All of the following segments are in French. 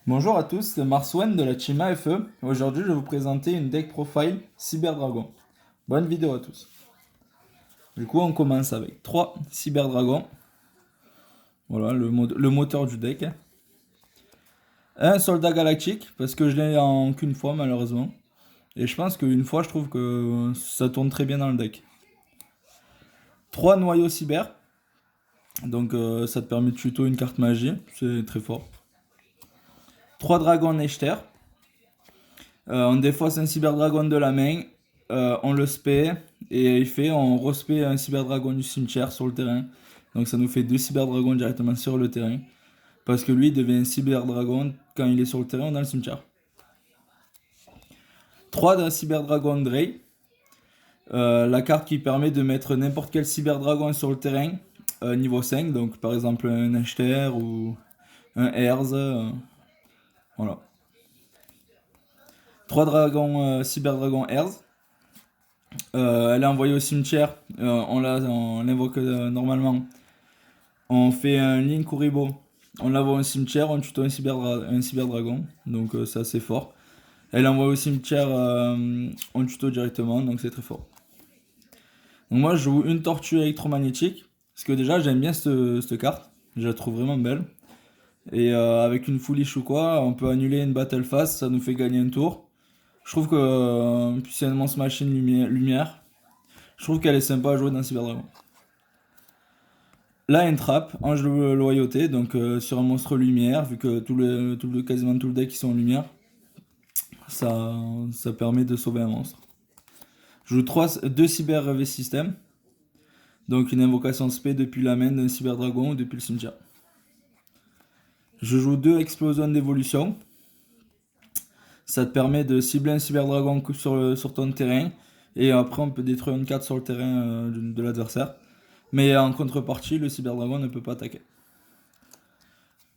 Bonjour à tous, c'est Marswen de la team AFE. Aujourd'hui, je vais vous présenter une deck profile Cyber Dragon. Bonne vidéo à tous. Du coup, on commence avec 3 Cyber Dragons. Voilà, le moteur du deck. Un soldat galactique, parce que je l'ai en qu'une fois malheureusement. Et je pense qu'une fois, je trouve que ça tourne très bien dans le deck. 3 noyaux cyber. Donc ça te permet de tuto une carte magie, c'est très fort. 3 dragons Nechter. On défausse un cyber dragon de la main, on le spé et on respé un cyber dragon du cimetière sur le terrain. Donc ça nous fait 2 cyber dragons directement sur le terrain. Parce que lui il devient un cyber dragon quand il est sur le terrain ou dans le cimetière. 3 d'un cyber dragon Drey. La carte qui permet de mettre n'importe quel cyber dragon sur le terrain niveau 5. Donc par exemple un Nechter ou un Herz. Voilà. 3 dragons cyber dragon Herz. Elle est envoyée au cimetière, on l'invoque normalement. On fait un Link Kuribo, on l'envoie au cimetière, on tuto un cyber dragon, donc c'est assez fort. Elle envoie au cimetière, on tuto directement, donc c'est très fort. Donc moi je joue une tortue électromagnétique, parce que déjà j'aime bien cette carte, je la trouve vraiment belle. Et avec une foolish ou quoi, on peut annuler une battle phase, ça nous fait gagner un tour. Je trouve que c'est une monstre machine lumière. Je trouve qu'elle est sympa à jouer dans Cyber Dragon. Là, une trappe, ange de loyauté, donc sur un monstre lumière, vu que quasiment tout le deck ils sont en lumière, ça permet de sauver un monstre. Je joue 2 cyber V system, donc une invocation spé depuis la main d'un cyber dragon ou depuis le cimetière. Je joue 2 explosions d'évolution. Ça te permet de cibler un cyber dragon sur ton terrain, et après on peut détruire une carte sur le terrain de l'adversaire. Mais en contrepartie, le cyber dragon ne peut pas attaquer.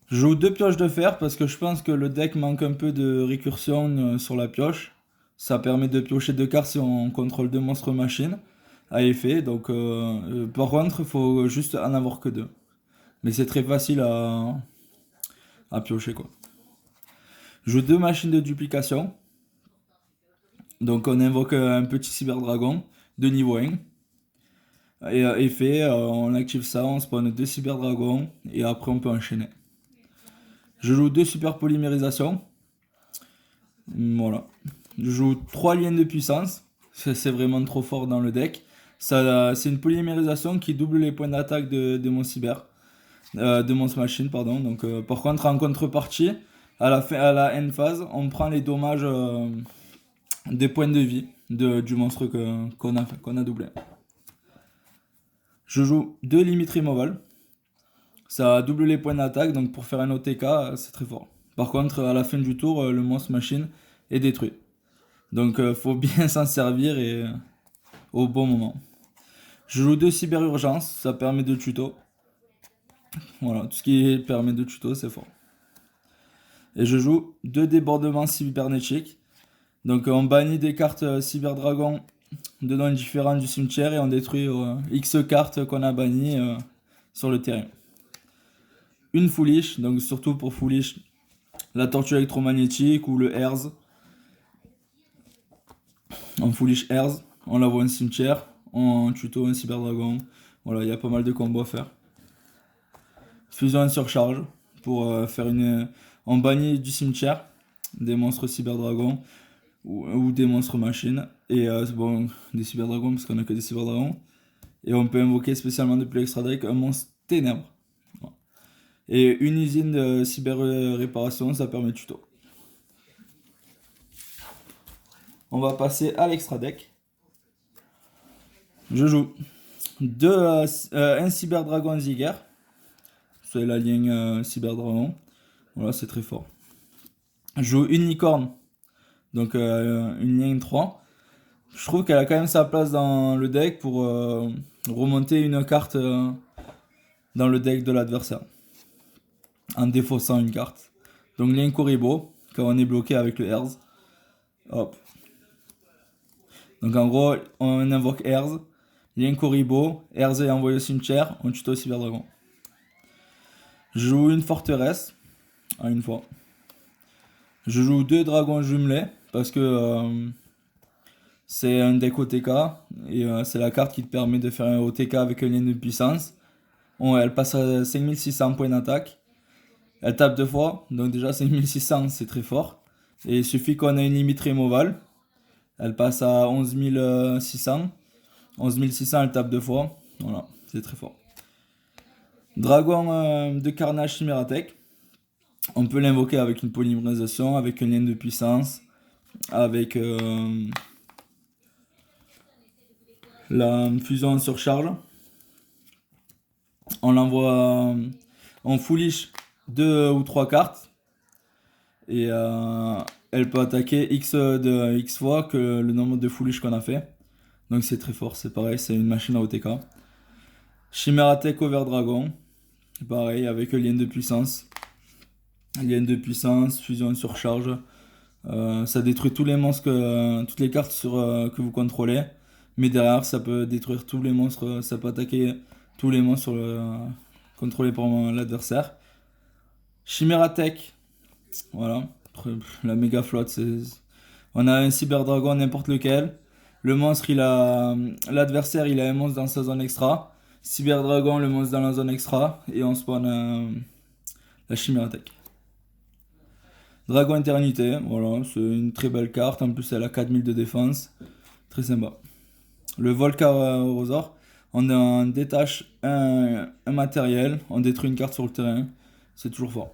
Je joue 2 pioches de fer parce que je pense que le deck manque un peu de récursion sur la pioche. Ça permet de piocher 2 cartes si on contrôle 2 monstres machines à effet. Donc, par contre, il faut juste en avoir que 2. Mais c'est très facile à piocher quoi. Je joue 2 machines de duplication. Donc, on invoque un petit cyber dragon de niveau 1. Et effet, on active ça, on spawn 2 cyber dragons et après on peut enchaîner. Je joue 2 super polymérisations. Voilà. Je joue 3 liens de puissance. C'est vraiment trop fort dans le deck. C'est une polymérisation qui double les points d'attaque de mon cyber. De mon machine, pardon. Donc, par contre, en contrepartie, à la end phase, on prend les dommages des points de vie du monstre qu'on a doublé. Je joue 2 limites removal. Ça double les points d'attaque, donc pour faire un OTK, c'est très fort. Par contre, à la fin du tour, le monstre machine est détruit. Donc faut bien s'en servir et au bon moment. Je joue 2 cyber urgence, ça permet de tuto. Voilà, tout ce qui permet de tuto, c'est fort. Et je joue 2 débordements cybernétiques. Donc on bannit des cartes cyber dragon de noms différents du cimetière et on détruit X cartes qu'on a bannies sur le terrain. Une foolish, donc surtout pour foolish, la tortue électromagnétique ou le Herz. En foolish Herz, on l'envoie au cimetière, on tuto un cyber dragon. Voilà, il y a pas mal de combos à faire. Fusion surcharge pour faire une. On bannit du cimetière des monstres cyber dragons ou des monstres machines. Et bon, des cyber dragons parce qu'on a que des cyber dragons. Et on peut invoquer spécialement depuis l'extra deck un monstre ténèbres. Voilà. Et une usine de cyber réparation, ça permet de tuto. On va passer à l'extra deck. Je joue un cyber dragon Zigger. C'est la ligne cyber dragon. Voilà, c'est très fort. Je joue une licorne. Donc une ligne 3. Je trouve qu'elle a quand même sa place dans le deck pour remonter une carte dans le deck de l'adversaire. En défaussant une carte. Donc ligne Kuribo, quand on est bloqué avec le Herz. Hop. Donc en gros, on invoque Herz, lien Kuribo, Herz est envoyé au cimetière, on tuto Cyber Dragon. Je joue une forteresse, à une fois. Je joue 2 dragons jumelés parce que c'est un deck OTK et c'est la carte qui te permet de faire un OTK avec un lien de puissance. Elle passe à 5600 points d'attaque. Elle tape 2 fois, donc déjà 5600 c'est très fort. Et il suffit qu'on ait une limite removal. Elle passe à 11600. 11600 elle tape 2 fois. Voilà, c'est très fort. Dragon de carnage Chimératech. On peut l'invoquer avec une polymérisation, avec un lien de puissance, avec la fusion en surcharge. On l'envoie en foolish 2 ou 3 cartes. Et elle peut attaquer X fois que le nombre de foolish qu'on a fait. Donc c'est très fort, c'est pareil, c'est une machine à OTK. Chimératech Over Dragon. Pareil, avec un lien de puissance. Lien de puissance, fusion en surcharge. Ça détruit tous les monstres, toutes les cartes que vous contrôlez. Mais derrière, ça peut détruire tous les monstres. Ça peut attaquer tous les monstres contrôlés par l'adversaire. Chimératech. Voilà. La méga flotte. On a un cyberdragon, n'importe lequel. Le monstre, l'adversaire, il a un monstre dans sa zone extra. Cyberdragon, le monstre dans la zone extra. Et on spawn la Chimératech. Dragon Éternité, voilà, c'est une très belle carte. En plus, elle a 4000 de défense. Très sympa. Le Volcarosaur, on détache un matériel, on détruit une carte sur le terrain. C'est toujours fort.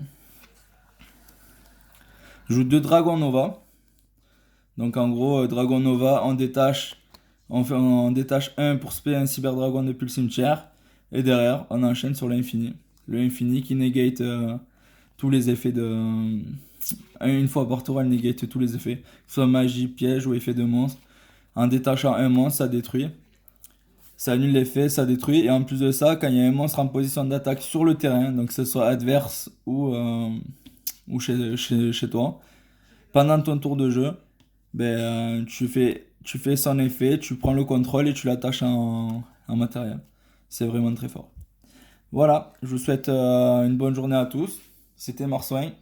Je joue 2 Dragon Nova. Donc en gros, Dragon Nova, on détache un pour spé un cyberdragon depuis le cimetière. Et derrière, on enchaîne sur l'infini. Le infini qui negate tous les effets de. Une fois par tour, elle negate tous les effets, que ce soit magie, piège ou effet de monstre. En détachant un monstre, ça détruit. Ça annule l'effet, ça détruit. Et en plus de ça, quand il y a un monstre en position d'attaque sur le terrain, donc que ce soit adverse ou chez toi, pendant ton tour de jeu, tu fais son effet, tu prends le contrôle et tu l'attaches en matériel. C'est vraiment très fort. Voilà, je vous souhaite une bonne journée à tous. C'était Marsouin.